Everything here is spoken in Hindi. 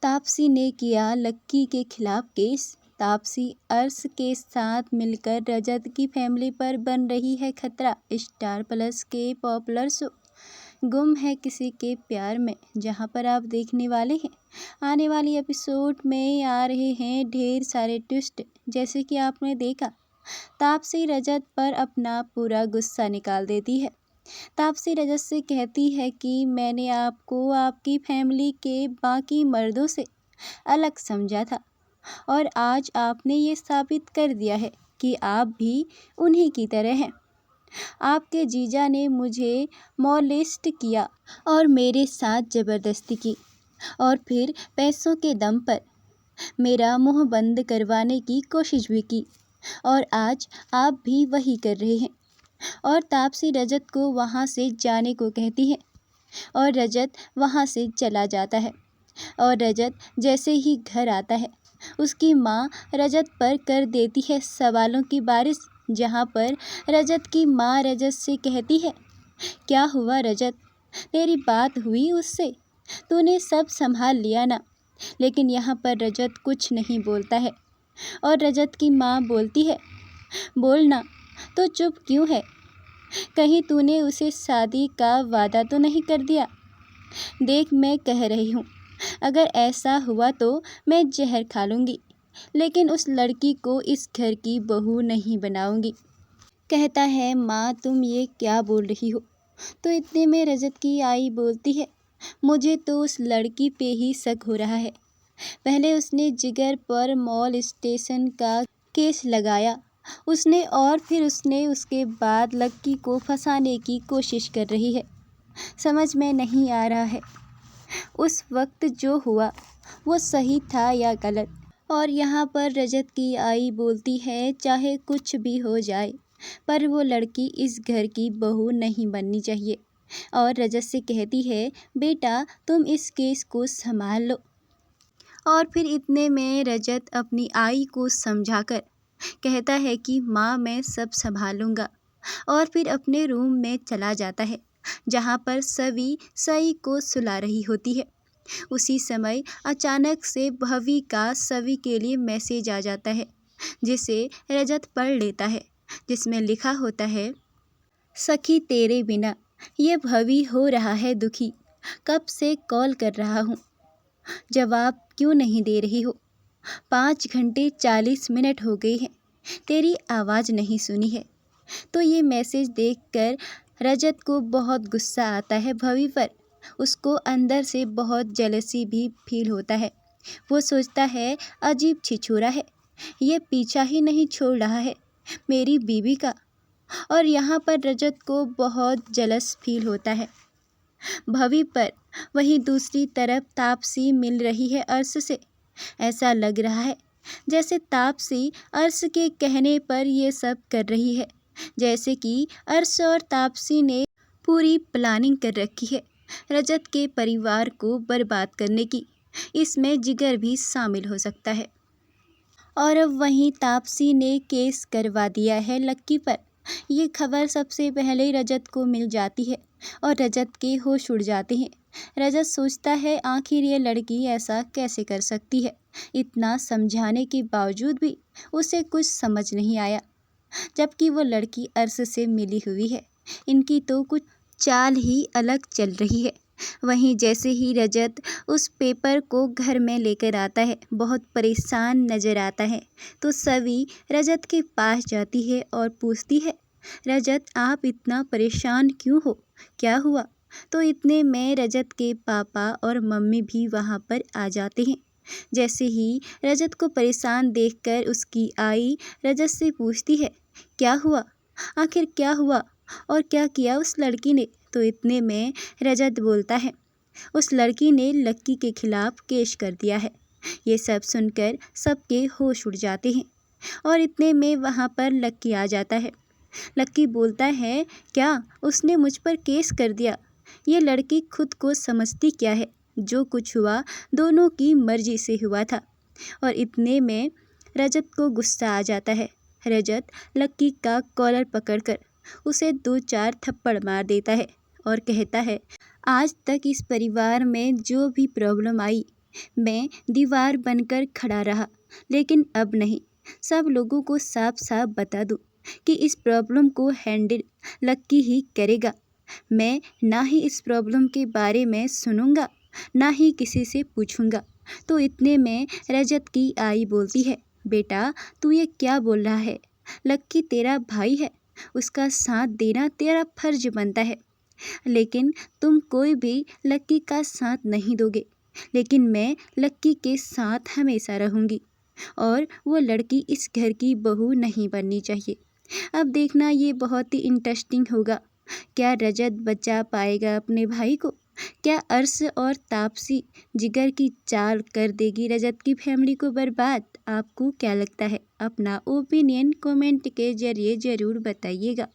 तापसी ने किया लक्की के खिलाफ केस। तापसी अर्श के साथ मिलकर रजत की फैमिली पर बन रही है खतरा। स्टार प्लस के पॉपुलर शो गुम है किसी के प्यार में, जहां पर आप देखने वाले हैं आने वाली एपिसोड में आ रहे हैं ढेर सारे ट्विस्ट। जैसे कि आपने देखा, तापसी रजत पर अपना पूरा गुस्सा निकाल देती है। तापसी रजत से कहती है कि मैंने आपको आपकी फैमिली के बाकी मर्दों से अलग समझा था और आज आपने ये साबित कर दिया है कि आप भी उन्हीं की तरह हैं। आपके जीजा ने मुझे मॉलेस्ट किया और मेरे साथ ज़बरदस्ती की और फिर पैसों के दम पर मेरा मुंह बंद करवाने की कोशिश भी की और आज आप भी वही कर रहे हैं। और तापसी रजत को वहाँ से जाने को कहती है और रजत वहाँ से चला जाता है। और रजत जैसे ही घर आता है, उसकी माँ रजत पर कर देती है सवालों की बारिश, जहाँ पर रजत की माँ रजत से कहती है, क्या हुआ रजत, तेरी बात हुई उससे, तूने सब संभाल लिया ना। लेकिन यहाँ पर रजत कुछ नहीं बोलता है और रजत की माँ बोलती है, बोलना, तो चुप क्यों है, कहीं तूने उसे शादी का वादा तो नहीं कर दिया। देख, मैं कह रही हूँ, अगर ऐसा हुआ तो मैं जहर खा लूँगी, लेकिन उस लड़की को इस घर की बहू नहीं बनाऊँगी। कहता है, माँ तुम ये क्या बोल रही हो। तो इतने में रजत की आई बोलती है, मुझे तो उस लड़की पे ही शक हो रहा है। पहले उसने जिगर पर मॉल स्टेशन का केस लगाया उसने, और फिर उसने उसके बाद लक्की को फंसाने की कोशिश कर रही है। समझ में नहीं आ रहा है उस वक्त जो हुआ वो सही था या गलत। और यहाँ पर रजत की आई बोलती है, चाहे कुछ भी हो जाए पर वो लड़की इस घर की बहू नहीं बननी चाहिए। और रजत से कहती है, बेटा तुम इस केस को संभाल लो। और फिर इतने में रजत अपनी आई को समझाकर कहता है कि माँ मैं सब संभालूंगा, और फिर अपने रूम में चला जाता है जहाँ पर सवी सई को सुला रही होती है। उसी समय अचानक से भवी का सवी के लिए मैसेज आ जाता है, जिसे रजत पढ़ लेता है, जिसमें लिखा होता है, सखी तेरे बिना ये भवी हो रहा है दुखी, कब से कॉल कर रहा हूँ, जवाब क्यों नहीं दे रही हो, 5 घंटे 40 मिनट हो गए हैं, तेरी आवाज़ नहीं सुनी है। तो ये मैसेज देखकर रजत को बहुत गुस्सा आता है भवी पर। उसको अंदर से बहुत जेलसी भी फील होता है। वो सोचता है, अजीब छिछोरा है, ये पीछा ही नहीं छोड़ रहा है मेरी बीवी का। और यहाँ पर रजत को बहुत जलस फील होता है भवी पर। वहीं दूसरी तरफ तापसी मिल रही है अर्श से। ऐसा लग रहा है जैसे तापसी अर्श के कहने पर ये सब कर रही है, जैसे कि अर्श और तापसी ने पूरी प्लानिंग कर रखी है रजत के परिवार को बर्बाद करने की। इसमें जिगर भी शामिल हो सकता है। और अब वहीं तापसी ने केस करवा दिया है लक्की पर। ये खबर सबसे पहले रजत को मिल जाती है और रजत के होश उड़ जाते हैं। रजत सोचता है, आखिर ये लड़की ऐसा कैसे कर सकती है। इतना समझाने के बावजूद भी उसे कुछ समझ नहीं आया, जबकि वो लड़की अर्श से मिली हुई है। इनकी तो कुछ चाल ही अलग चल रही है। वहीं जैसे ही रजत उस पेपर को घर में लेकर आता है, बहुत परेशान नज़र आता है, तो सवी रजत के पास जाती है और पूछती है, रजत आप इतना परेशान क्यों हो, क्या हुआ। तो इतने में रजत के पापा और मम्मी भी वहाँ पर आ जाते हैं। जैसे ही रजत को परेशान देखकर उसकी आई रजत से पूछती है, क्या हुआ, आखिर क्या हुआ और क्या किया उस लड़की ने। तो इतने में रजत बोलता है, उस लड़की ने लक्की के खिलाफ केस कर दिया है। ये सब सुनकर सबके होश उड़ जाते हैं और इतने में वहाँ पर लक्की आ जाता है। लक्की बोलता है, क्या उसने मुझ पर केस कर दिया। ये लड़की खुद को समझती क्या है, जो कुछ हुआ दोनों की मर्जी से हुआ था। और इतने में रजत को गुस्सा आ जाता है। रजत लक्की का कॉलर पकड़कर उसे 2-4 थप्पड़ मार देता है और कहता है, आज तक इस परिवार में जो भी प्रॉब्लम आई मैं दीवार बनकर खड़ा रहा, लेकिन अब नहीं। सब लोगों को साफ साफ बता दूं कि इस प्रॉब्लम को हैंडल लक्की ही करेगा। मैं ना ही इस प्रॉब्लम के बारे में सुनूंगा, ना ही किसी से पूछूंगा। तो इतने में रजत की आई बोलती है, बेटा तू ये क्या बोल रहा है? लक्की तेरा भाई है, उसका साथ देना तेरा फर्ज बनता है। लेकिन तुम कोई भी लक्की का साथ नहीं दोगे। लेकिन मैं लक्की के साथ हमेशा रहूंगी और वो लड़की इस घर की बहू नहीं बननी चाहिए। अब देखना ये बहुत ही इंटरेस्टिंग होगा। क्या रजत बचा पाएगा अपने भाई को? क्या अर्श और तापसी जिगर की चाल कर देगी रजत की फैमिली को बर्बाद? आपको क्या लगता है? अपना ओपिनियन कमेंट के जरिए ज़रूर बताइएगा।